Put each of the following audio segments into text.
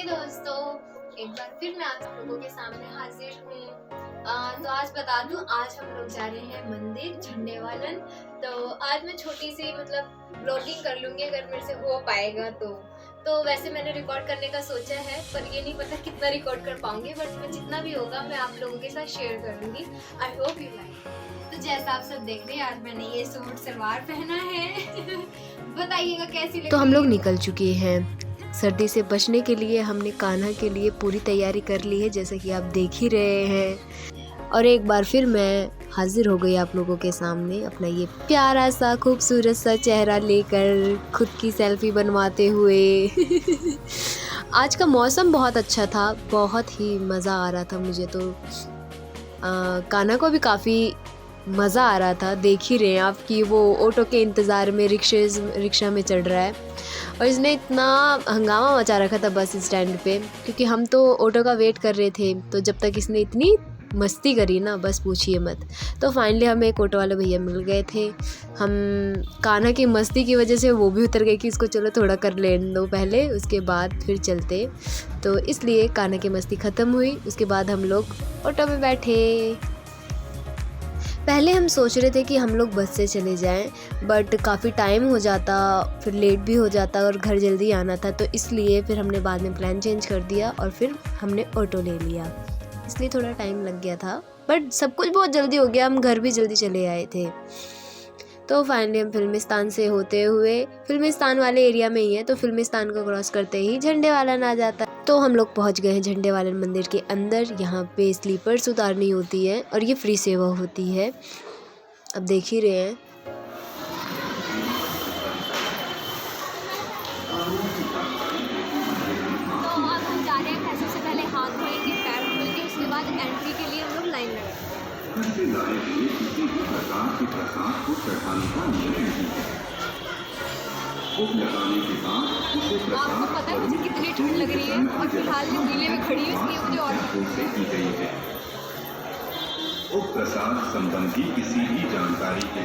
नमस्ते दोस्तों, एक बार फिर मैं आप लोगों के सामने हाजिर हूँ। तो आज बता दूँ, आज हम लोग जा रहे हैं मंदिर झंडेवालन। तो आज मैं छोटी सी ब्लॉगिंग कर लूँगी अगर मेरे से हो पाएगा तो वैसे मैंने रिकॉर्ड करने का सोचा है, पर ये नहीं पता कितना रिकॉर्ड कर पाऊंगी, बट मैं जितना भी होगा मैं आप लोगों के साथ शेयर कर लूँगी। I hope you like. तो जैसा आप सब देख रहे हैं, आज मैंने ये सूट सलवार पहना है। बताइएगा कैसी लग रही है। तो हम लोग निकल चुके हैं। सर्दी से बचने के लिए हमने कान्हा के लिए पूरी तैयारी कर ली है, जैसा कि आप देख ही रहे हैं। और एक बार फिर मैं हाजिर हो गई आप लोगों के सामने अपना ये प्यारा सा खूबसूरत सा चेहरा लेकर, खुद की सेल्फी बनवाते हुए। आज का मौसम बहुत अच्छा था, बहुत ही मज़ा आ रहा था मुझे तो। कान्हा को भी काफ़ी मज़ा आ रहा था। देख ही रहे हैं आप कि वो ऑटो के इंतज़ार में रिक्शा में चढ़ रहा है, और इसने इतना हंगामा मचा रखा था बस स्टैंड पे, क्योंकि हम तो ऑटो का वेट कर रहे थे। तो जब तक इसने इतनी मस्ती करी ना, बस पूछिए मत। तो फाइनली हमें एक ऑटो वाले भैया मिल गए थे। हम कान्हा की मस्ती की वजह से वो भी उतर गए कि इसको चलो थोड़ा कर लेने दो पहले, उसके बाद फिर चलते। तो इसलिए कान्हा की मस्ती ख़त्म हुई, उसके बाद हम लोग ऑटो में बैठे। पहले हम सोच रहे थे कि हम लोग बस से चले जाएं, बट काफ़ी टाइम हो जाता, फिर लेट भी हो जाता और घर जल्दी आना था। तो इसलिए फिर हमने बाद में प्लान चेंज कर दिया और फिर हमने ऑटो ले लिया। इसलिए थोड़ा टाइम लग गया था, बट सब कुछ बहुत जल्दी हो गया, हम घर भी जल्दी चले आए थे। तो फाइनली हम फिल्मिस्तान से होते हुए, फिल्मिस्तान वाले एरिया में ही है, तो फिल्मिस्तान को क्रॉस करते ही झंडेवालन आ जाता है। तो हम लोग पहुंच गए हैं झंडेवालन मंदिर के अंदर। यहाँ पे स्लीपर्स उतारनी होती है और ये फ्री सेवा होती है, अब देख ही रहे हैं। तो अब हम जा रहे हैं, सबसे पहले हाथ धोएंगे, पैर धोएंगे, उसके बाद एंट्री के लिए हम लोग लाइन लगाएंगे। आपको पता है मुझे कितनी ठंड लग रही है, और फिलहाल मैं गीले में खड़ी हूँ, इसलिए मुझे और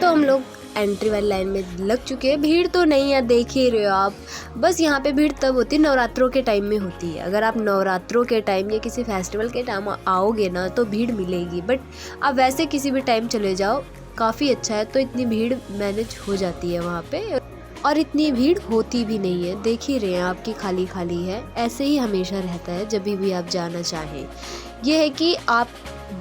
तो हम लोग एंट्री वाली लाइन में लग चुके हैं। भीड़ तो नहीं है, देख ही रहे हो आप। बस यहाँ पे भीड़ तब होती है नवरात्रों के टाइम में होती है। अगर आप नवरात्रों के टाइम या किसी फेस्टिवल के टाइम आओगे ना, तो भीड़ मिलेगी, बट आप वैसे किसी भी टाइम चले जाओ, काफ़ी अच्छा है। तो इतनी भीड़ मैनेज हो जाती है वहाँ पे, और इतनी भीड़ होती भी नहीं है। देख ही रहे हैं आपकी खाली खाली है। ऐसे ही हमेशा रहता है जब भी आप जाना चाहें। यह है कि आप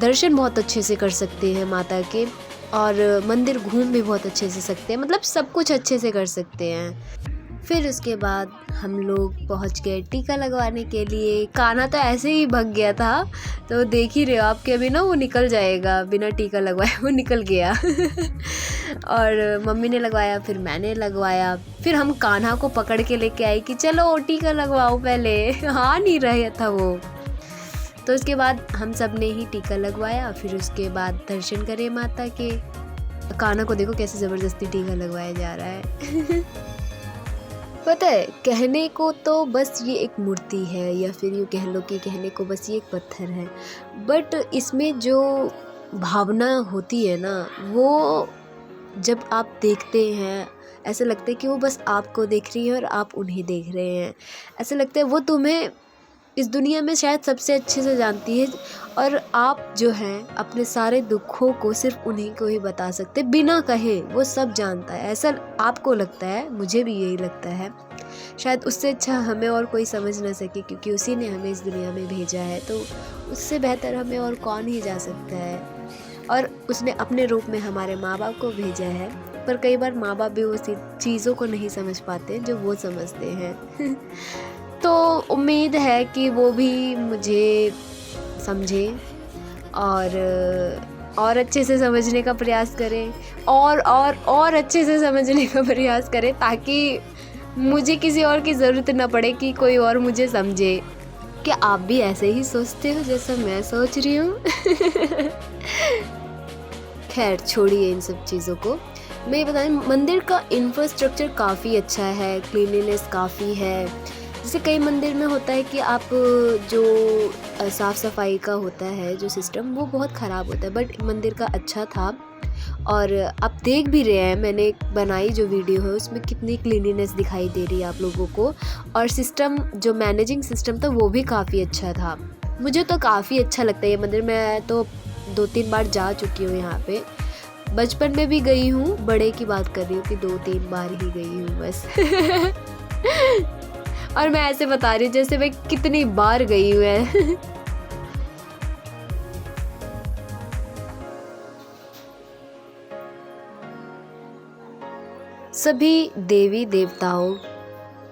दर्शन बहुत अच्छे से कर सकते हैं माता के, और मंदिर घूम भी बहुत अच्छे से सकते हैं, मतलब सब कुछ अच्छे से कर सकते हैं। फिर उसके बाद हम लोग पहुंच गए टीका लगवाने के लिए। कान्हा तो ऐसे ही भग गया था, तो देख ही रहे हो आप कि अभी ना वो निकल जाएगा बिना टीका लगवाए, वो निकल गया। और मम्मी ने लगवाया, फिर मैंने लगवाया, फिर हम कान्हा को पकड़ के लेके आए कि चलो टीका लगवाओ पहले। हाँ नहीं रहा था वो। तो उसके बाद हम सब ने ही टीका लगवाया, फिर उसके बाद दर्शन करे माता के। कान्हा को देखो कैसे ज़बरदस्ती टीका लगवाया जा रहा है। पता है, कहने को तो बस ये एक मूर्ति है, या फिर यूँ कह लो कि कहने को बस ये एक पत्थर है, बट इसमें जो भावना होती है ना, वो जब आप देखते हैं ऐसा लगता है कि वो बस आपको देख रही है और आप उन्हें देख रहे हैं। ऐसा लगता है वो तुम्हें इस दुनिया में शायद सबसे अच्छे से जानती है, और आप जो हैं अपने सारे दुखों को सिर्फ उन्हीं को ही बता सकते, बिना कहे वो सब जानता है। ऐसा आपको लगता है, मुझे भी यही लगता है। शायद उससे अच्छा हमें और कोई समझ ना सके, क्योंकि उसी ने हमें इस दुनिया में भेजा है। तो उससे बेहतर हमें और कौन ही जा सकता है। और उसने अपने रूप में हमारे माँ बाप को भेजा है, पर कई बार माँ बाप भी उसी चीज़ों को नहीं समझ पाते जो वो समझते हैं। तो उम्मीद है कि वो भी मुझे समझे और अच्छे से समझने का प्रयास करें, और अच्छे से समझने का प्रयास करें, ताकि मुझे किसी और की ज़रूरत ना पड़े कि कोई और मुझे समझे। क्या आप भी ऐसे ही सोचते हो जैसा मैं सोच रही हूँ? खैर छोड़िए इन सब चीज़ों को। मैं ये बताऊँ, मंदिर का इंफ्रास्ट्रक्चर काफ़ी अच्छा है, क्लीनलीनेस काफ़ी है। जैसे कई मंदिर में होता है कि आप जो साफ़ सफाई का होता है जो सिस्टम, वो बहुत ख़राब होता है, बट मंदिर का अच्छा था। और आप देख भी रहे हैं मैंने बनाई जो वीडियो है उसमें कितनी क्लीनिनेस दिखाई दे रही है आप लोगों को। और सिस्टम जो मैनेजिंग सिस्टम था वो भी काफ़ी अच्छा था। मुझे तो काफ़ी अच्छा लगता है ये मंदिर। मैं तो 2-3 बार जा चुकी हूँ यहाँ पे। बचपन में भी गई हूँ, बड़े की बात कर रही हूँ कि 2-3 बार ही गई हूँ बस। और मैं ऐसे बता रही हूँ जैसे मैं कितनी बार गई हूँ है। सभी देवी देवताओं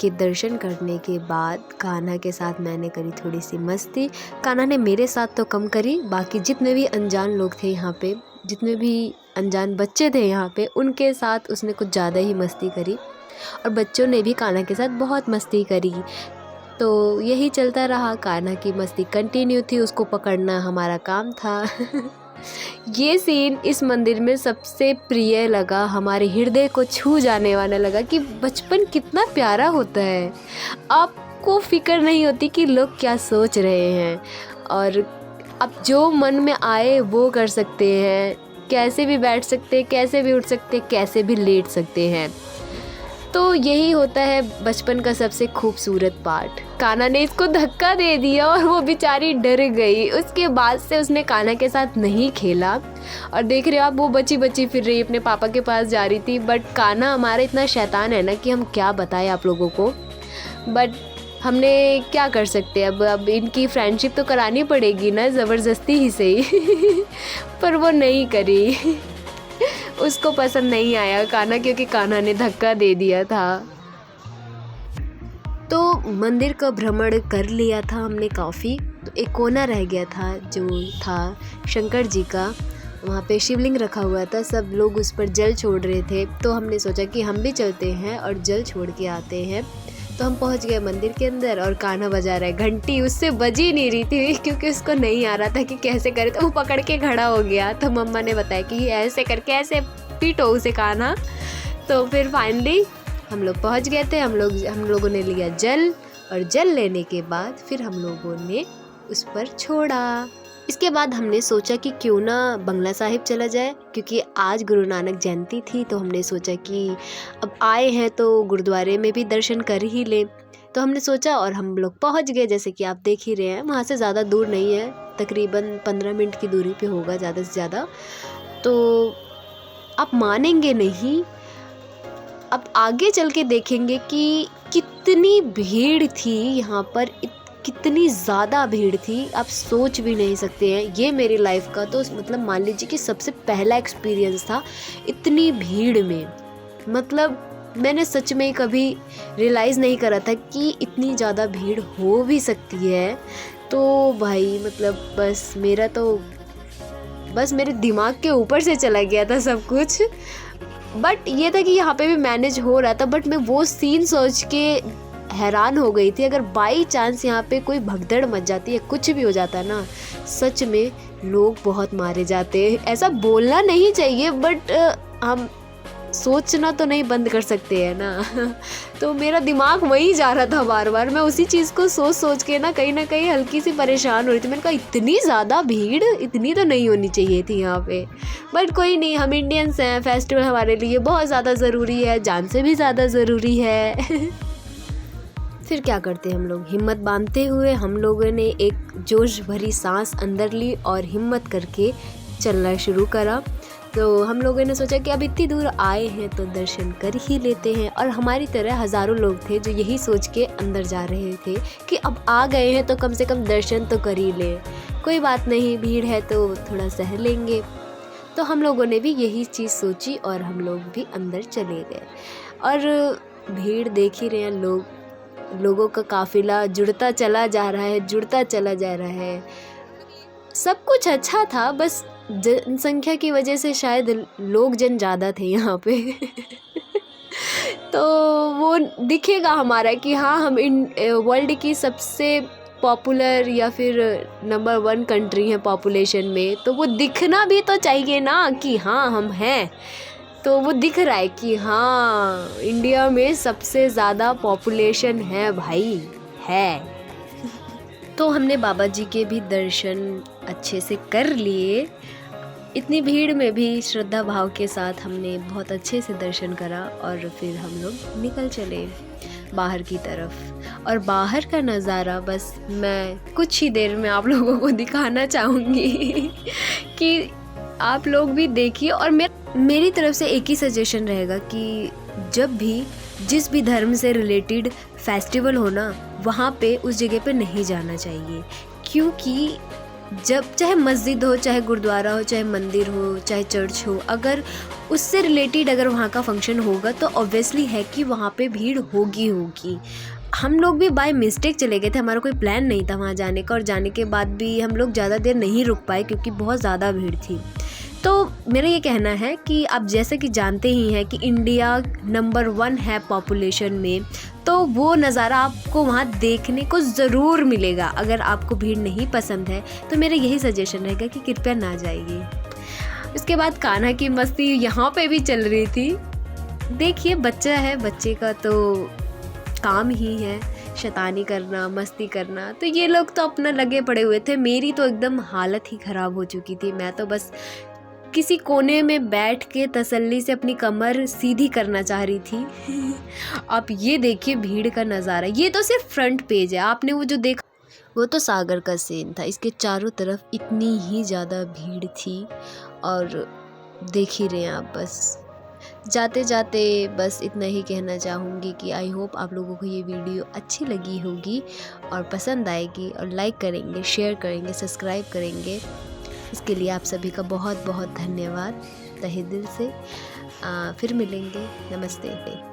के दर्शन करने के बाद कान्हा के साथ मैंने करी थोड़ी सी मस्ती। कान्हा ने मेरे साथ तो कम करी, बाकी जितने भी अनजान लोग थे यहाँ पे, जितने भी अनजान बच्चे थे यहाँ पे, उनके साथ उसने कुछ ज़्यादा ही मस्ती करी। और बच्चों ने भी कान्हा के साथ बहुत मस्ती करी। तो यही चलता रहा, कान्हा की मस्ती कंटिन्यू थी, उसको पकड़ना हमारा काम था। ये सीन इस मंदिर में सबसे प्रिय लगा, हमारे हृदय को छू जाने वाला लगा कि बचपन कितना प्यारा होता है। आपको फिक्र नहीं होती कि लोग क्या सोच रहे हैं और आप जो मन में आए वो कर सकते हैं, कैसे भी बैठ सकते हैं, कैसे भी उठ सकते हैं, कैसे भी लेट सकते हैं। तो यही होता है बचपन का सबसे खूबसूरत पार्ट। कान्हा ने इसको धक्का दे दिया और वो बेचारी डर गई। उसके बाद से उसने कान्हा के साथ नहीं खेला। और देख रहे हो आप, वो बची बची फिर रही, अपने पापा के पास जा रही थी। बट कान्हा हमारा इतना शैतान है ना कि हम क्या बताएं आप लोगों को। बट हमने क्या कर सकते हैं, अब इनकी फ्रेंडशिप तो करानी पड़ेगी ना, ज़बरदस्ती ही सही। पर वो नहीं करी। उसको पसंद नहीं आया कान्हा, क्योंकि कान्हा ने धक्का दे दिया था। तो मंदिर का भ्रमण कर लिया था हमने काफ़ी। तो एक कोना रह गया था जो था शंकर जी का। वहाँ पे शिवलिंग रखा हुआ था, सब लोग उस पर जल छोड़ रहे थे। तो हमने सोचा कि हम भी चलते हैं और जल छोड़ के आते हैं। तो हम पहुँच गए मंदिर के अंदर और कान्हा बजा रहा है घंटी। उससे बजी नहीं रही थी क्योंकि उसको नहीं आ रहा था कि कैसे करे, तो वो पकड़ के खड़ा हो गया। तो मम्मा ने बताया कि ऐसे करके ऐसे पीटो उसे कान्हा। तो फिर फाइनली हम लोग पहुँच गए थे। हम लोगों ने लिया जल, और जल लेने के बाद फिर हम लोगों ने उस पर छोड़ा। इसके बाद हमने सोचा कि क्यों ना बंगला साहिब चला जाए, क्योंकि आज गुरु नानक जयंती थी। तो हमने सोचा कि अब आए हैं तो गुरुद्वारे में भी दर्शन कर ही लें। तो हमने सोचा और हम लोग पहुंच गए, जैसे कि आप देख ही रहे हैं। वहाँ से ज़्यादा दूर नहीं है, तकरीबन 15 मिनट की दूरी पे होगा ज़्यादा से ज़्यादा। तो आप मानेंगे नहीं, अब आगे चल के देखेंगे कि कितनी भीड़ थी यहाँ पर, कितनी ज़्यादा भीड़ थी, आप सोच भी नहीं सकते हैं। ये मेरी लाइफ का तो मतलब मान लीजिए कि सबसे पहला एक्सपीरियंस था इतनी भीड़ में। मतलब मैंने सच में कभी रियलाइज़ नहीं करा था कि इतनी ज़्यादा भीड़ हो भी सकती है। तो भाई मतलब बस मेरे दिमाग के ऊपर से चला गया था सब कुछ। बट ये था कि यहाँ पे भी मैनेज हो रहा था। बट मैं वो सीन सोच के हैरान हो गई थी, अगर बाई चांस यहाँ पे कोई भगदड़ मच जाती है, कुछ भी हो जाता ना, सच में लोग बहुत मारे जाते हैं। ऐसा बोलना नहीं चाहिए बट हम सोचना तो नहीं बंद कर सकते हैं ना। तो मेरा दिमाग वहीं जा रहा था बार बार। मैं उसी चीज़ को सोच के ना कहीं हल्की सी परेशान हो रही थी। मैंने कहा इतनी ज़्यादा भीड़, इतनी तो नहीं होनी चाहिए थी यहाँ पे। बट कोई नहीं, हम इंडियंस हैं, फेस्टिवल हमारे लिए बहुत ज़्यादा ज़रूरी है, जान से भी ज़्यादा ज़रूरी है। फिर क्या करते हम लोग, हिम्मत बांधते हुए हम लोगों ने एक जोश भरी सांस अंदर ली और हिम्मत करके चलना शुरू करा। तो हम लोगों ने सोचा कि अब इतनी दूर आए हैं तो दर्शन कर ही लेते हैं। और हमारी तरह हज़ारों लोग थे जो यही सोच के अंदर जा रहे थे कि अब आ गए हैं तो कम से कम दर्शन तो कर ही लें, कोई बात नहीं, भीड़ है तो थोड़ा सह लेंगे। तो हम लोगों ने भी यही चीज़ सोची और हम लोग भी अंदर चले गए। और भीड़ देख ही रहे हैं, लोगों का काफिला जुड़ता चला जा रहा है। सब कुछ अच्छा था, बस जनसंख्या की वजह से शायद लोग ज़्यादा थे यहाँ पे। तो वो दिखेगा हमारा कि हाँ, हम वर्ल्ड की सबसे पॉपुलर या फिर नंबर 1 कंट्री है पॉपुलेशन में। तो वो दिखना भी तो चाहिए ना कि हाँ हम हैं। तो वो दिख रहा है कि हाँ, इंडिया में सबसे ज़्यादा पॉपुलेशन है भाई, है। तो हमने बाबा जी के भी दर्शन अच्छे से कर लिए इतनी भीड़ में भी श्रद्धा भाव के साथ हमने बहुत अच्छे से दर्शन करा और फिर हम लोग निकल चले बाहर की तरफ। और बाहर का नज़ारा बस मैं कुछ ही देर में आप लोगों को दिखाना चाहूँगी कि आप लोग भी देखिए। और मेरी तरफ से एक ही सजेशन रहेगा कि जब भी जिस भी धर्म से रिलेटेड फेस्टिवल हो ना, वहाँ पे उस जगह पे नहीं जाना चाहिए, क्योंकि जब चाहे मस्जिद हो, चाहे गुरुद्वारा हो, चाहे मंदिर हो, चाहे चर्च हो, अगर उससे रिलेटेड अगर वहाँ का फंक्शन होगा तो ऑब्वियसली है कि वहाँ पे भीड़ होगी। हम लोग भी बाय मिस्टेक चले गए थे, हमारा कोई प्लान नहीं था वहाँ जाने का, और जाने के बाद भी हम लोग ज़्यादा देर नहीं रुक पाए क्योंकि बहुत ज़्यादा भीड़ थी। तो मेरा ये कहना है कि आप जैसे कि जानते ही हैं कि इंडिया नंबर 1 है पॉपुलेशन में, तो वो नज़ारा आपको वहाँ देखने को ज़रूर मिलेगा। अगर आपको भीड़ नहीं पसंद है तो मेरा यही सजेशन रहेगा कि कृपया ना जाइए। उसके बाद कान्हा की मस्ती यहाँ पे भी चल रही थी। देखिए बच्चा है, बच्चे का तो काम ही है शैतानी करना, मस्ती करना, तो ये लोग तो अपना लगे पड़े हुए थे। मेरी तो एकदम हालत ही ख़राब हो चुकी थी। मैं तो बस किसी कोने में बैठ के तसल्ली से अपनी कमर सीधी करना चाह रही थी। आप ये देखिए भीड़ का नज़ारा। ये तो सिर्फ फ्रंट पेज है, आपने वो जो देखा वो तो सागर का सीन था। इसके चारों तरफ इतनी ही ज़्यादा भीड़ थी और देख ही रहे हैं आप। बस जाते जाते बस इतना ही कहना चाहूँगी कि आई होप आप लोगों को ये वीडियो अच्छी लगी होगी और पसंद आएगी, और लाइक करेंगे, शेयर करेंगे, सब्सक्राइब करेंगे। इसके लिए आप सभी का बहुत बहुत धन्यवाद तहे दिल से। फिर मिलेंगे। नमस्ते।